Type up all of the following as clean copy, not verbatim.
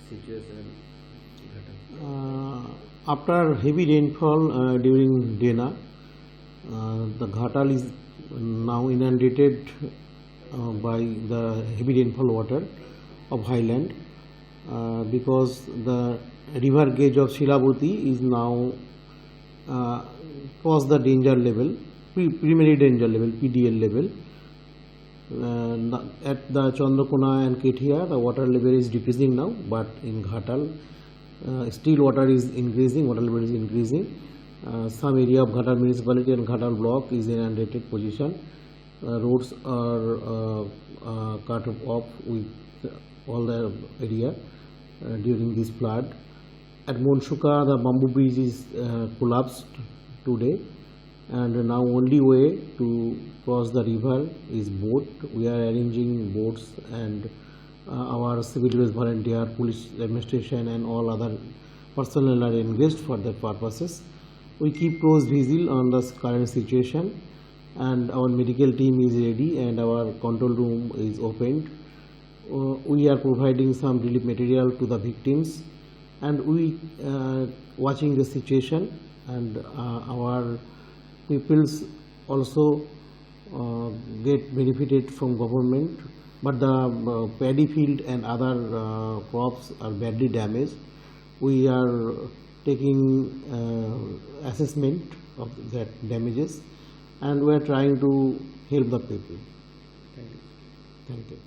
situation? After heavy rainfall during Dena, the Ghatal is now inundated by the heavy rainfall water of highland because the river gauge of Shilaboti is now past the danger level, primary danger level, PDL level. At the Chandrakona and Ketia, the water level is decreasing now, but in Ghatal, still water is increasing, water level is increasing. Some area of Ghatal municipality and Ghatal block is in inundated position. Roads are cut off with all the area during this flood. At Monshuka, the bamboo bridge is collapsed today, and now only way to cross the river is boat. We are arranging boats, and our civil defense volunteer, police administration and all other personnel are engaged for that purposes. We keep close vigil on the current situation, and our medical team is ready and our control room is opened. We are providing some relief material to the victims, and we watching the situation, and our peoples also get benefited from government, but the paddy field and other crops are badly damaged. We are taking assessment of that damages, and we are trying to help the people. Thank you. Thank you.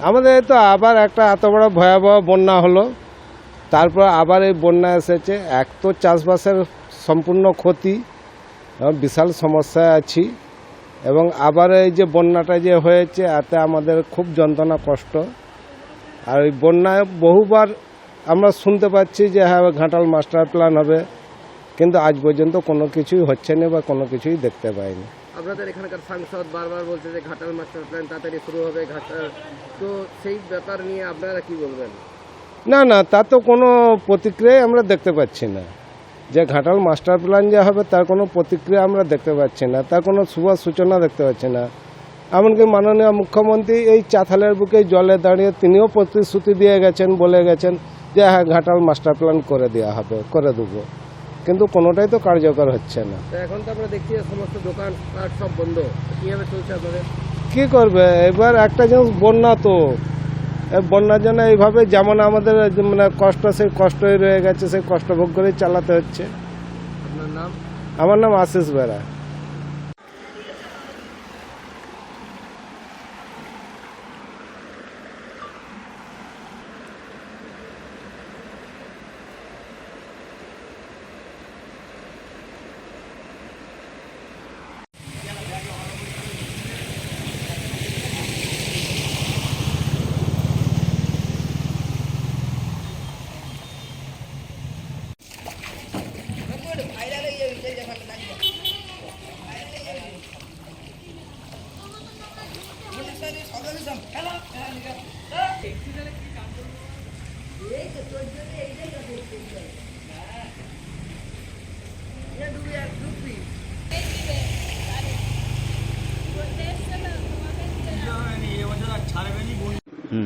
আমাদের তো আবার একটা এত বড় ভয়াবহ বন্যা হলো, তারপর আবার এই বন্যা এসেছে। এক তো চাষবাসের সম্পূর্ণ ক্ষতি, বিশাল সমস্যায় আছি, এবং আবার এই যে বন্যাটা যে হয়েছে এতে আমাদের খুব যন্ত্রণা কষ্ট। আর এই বন্যায় বহুবার আমরা শুনতে পাচ্ছি যে হ্যাঁ ঘাটাল মাস্টার প্ল্যান হবে, কিন্তু আজ পর্যন্ত কোনো কিছুই হচ্ছে না বা কোনো কিছুই দেখতে পাইনি। আপনাদের এখানকার সাংসদ বারবার বলছে যে ঘাটাল মাস্টার প্ল্যান তাড়াতাড়ি শুরু হবে, ঘাটাল, তো সেই ব্যাপার নিয়ে আপনারা কি বলবেন? না না, তা তো কোনো প্রতিক্রিয়াই আমরা দেখতে পাচ্ছি না। যে ঘাটাল মাস্টার প্ল্যান যে হবে তার কোনো প্রতিক্রিয়া আমরা দেখতে পাচ্ছি না, তার কোনো শুভ সূচনা দেখতে পাচ্ছি না। এমনকি মাননীয় মুখ্যমন্ত্রী এই চাতালের বুকে জলে দাঁড়িয়ে তিনিও প্রতিশ্রুতি দিয়ে গেছেন, বলে গেছেন যে হ্যাঁ ঘাটাল মাস্টার প্ল্যান করে দেওয়া হবে, করে দেবো, কিন্তু কোনোটাই তো কার্যকর হচ্ছে না। এখন তো আমরা দেখছি সমস্ত দোকান সব বন্ধ, কিভাবে চলছে আপনাদের? কি করবে এবার, একটা জিনিস বন্যা, তো বন্যার জন্য এইভাবে যেমন আমাদের মানে কষ্ট, সেই কষ্টই রয়ে গেছে, সেই কষ্ট ভোগ করেই চালাতে হচ্ছে। আপনার নাম? আমার নাম আশিস বেরা।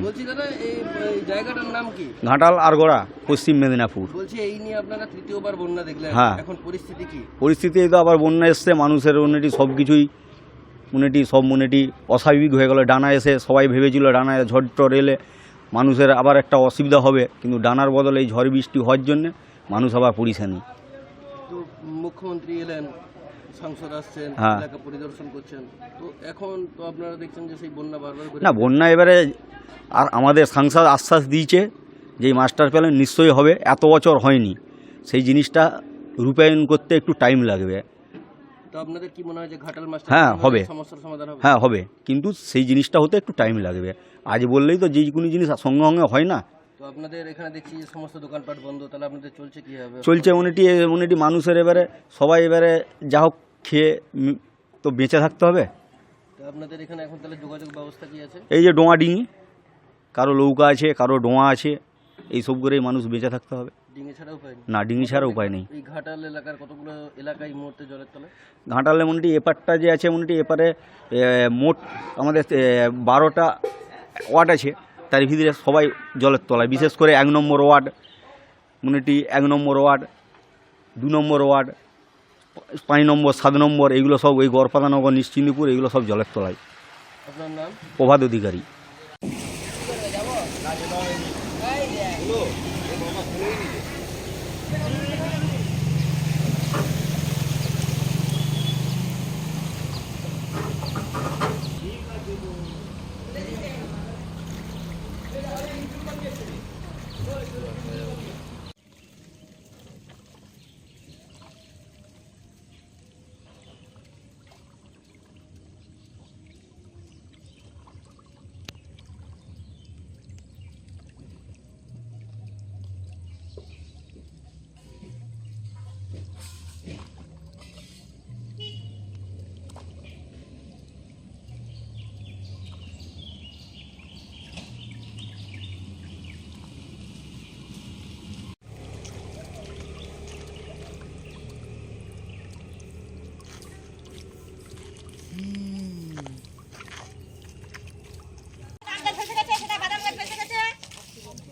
বলছি দাদা এই জায়গাটার নাম কি? ঘাটাল আরগোড়া, পশ্চিম মেদিনীপুর। বলছি এই নিয়ে আপনারা তৃতীয়বার বন্যা দেখলেন, হ্যাঁ। এখন পরিস্থিতি কি? পরিস্থিতি তো আবার বন্যা এসছে, মানুষের উন্নতি সব কিছুই উন্নতি অস্বাভাবিক হয়ে গেল। ডানা এসে সবাই ভেবেছিল ডানায় ঝড় টড় এলে মানুষের আবার একটা অসুবিধা হবে, কিন্তু ডানার বদলে এই ঝড় বৃষ্টি হওয়ার জন্য মানুষ আবার পরিশানি। তো মুখ্যমন্ত্রী এলেন, সাংসদ আসছেন, হ্যাঁ। এলাকা পরিদর্শন করছেন, তো এখন তো আপনারা দেখছেন যে সেই বন্যা বারবার করে না, বন্যা এবারে আর আমাদের সাংসদ আশ্বাস দিয়েছে যে এই মাস্টার প্ল্যান নিশ্চয়ই হবে, এত বছর হয়নি, সেই জিনিসটা রূপায়ণ করতে একটু টাইম লাগবে। তো আপনাদের কি মনে হয় যে ঘাটাল মাস্টার হ্যাঁ, হবে। সমস্যার সমাধান হবে? হ্যাঁ হবে, কিন্তু সেই জিনিসটা হতে একটু টাইম লাগবে। আজ বললেই তো যে কোনো জিনিস সঙ্গে সঙ্গে হয় না। তো আপনাদের এখানে দেখছি যে সমস্ত দোকানপাট বন্ধ, তাহলে আপনাদের চলছে কিভাবে? চলছে উন্নতি মানুষের এবারে সবাই এবারে যা হোক খেয়ে তো বেঁচে থাকতে হবে। তো আপনাদের এখানে এখন তাহলে যোগাযোগ ব্যবস্থা কি আছে? এই যে ডোঙা ডিঙি, কারো নৌকা আছে, কারো ডোঙা আছে, এইসব করেই মানুষ বেঁচে থাকতে হবে। ডিঙি ছাড়া উপায় নেই? না, ডিঙি ছাড়া উপায় নেই। এই ঘাটাল এলাকার কতগুলো এলাকা এই মুহূর্তে জলের তলায়? ঘাটালে এপারটা যে আছে এপারে মোট আমাদের 12টা ওয়ার্ড আছে, তার ভিতরে সবাই জলের তলায়। বিশেষ করে 1 নম্বর ওয়ার্ড 1 নম্বর ওয়ার্ড, 2 নম্বর ওয়ার্ড, 5 নম্বর, 7 নম্বর, এইগুলো সব ওই গড়পাদানগর, নিশ্চিন্দিপুর, এইগুলো সব জলের তলায়। আপনার নাম? প্রভাত অধিকারী।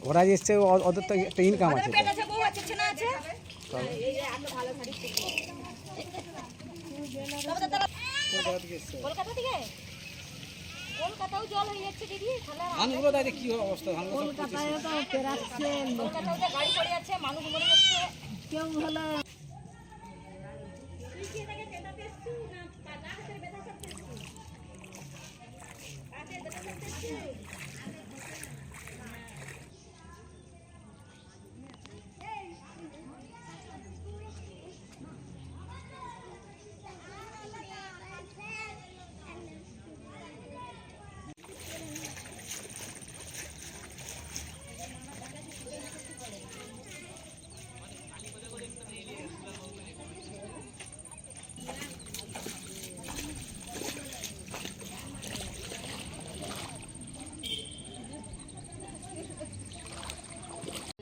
ওরা যে এসছে ওদের তো একটা ইনকাম আছে। কলকাতা থেকে কলকাতাও জল হয়ে যাচ্ছে দিদি। ধানগুলো দেখে কি অবস্থা, ধানগুলো কলকাতায় তো পেরাচ্ছে, কলকাতাও যে গাড়ি পড়ে যাচ্ছে, মানুষ মরে যাচ্ছে, কেউ হলো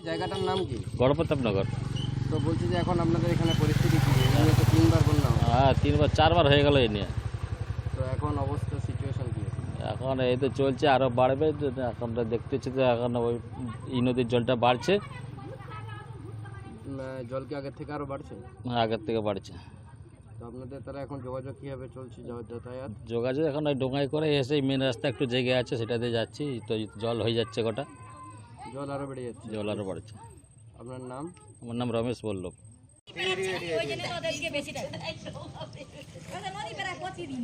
জায়গাটার নাম কি? গড়প্রতাপনগর। তো বলছি যে এখন আপনাদের এখানে পরিস্থিতি কি? এই নিয়ে তো 3বার বন্যা হয়। হ্যাঁ, 4বার হয়ে গেল এই নিয়ে। তো এখন অবস্থা সিচুয়েশন কি? এখন এই তো চলছে, আরও বাড়বে। এখন তো দেখতেছি তো এখন ওই এই নদীর জলটা বাড়ছে, জল কি আগের থেকে আরো বাড়ছে? আগের থেকে বাড়ছে। তো আপনাদের তারা এখন যোগাযোগ কিভাবে চলছে, যাতায়াত? যোগাযোগ এখন ওই ডোঙায় করে এসে মেন রাস্তা একটু জেগে আছে, সেটাতে যাচ্ছি। তো জল হয়ে যাচ্ছে গোটা, জল আরো বেড়ে যাচ্ছে। জল আরও বাড়ছে। আপনার নাম? আমার নাম রমেশ বল্লভ। ওই জন্য তো ওদেরকে বেশি টাকা নদী প্রায় প্রতিদিন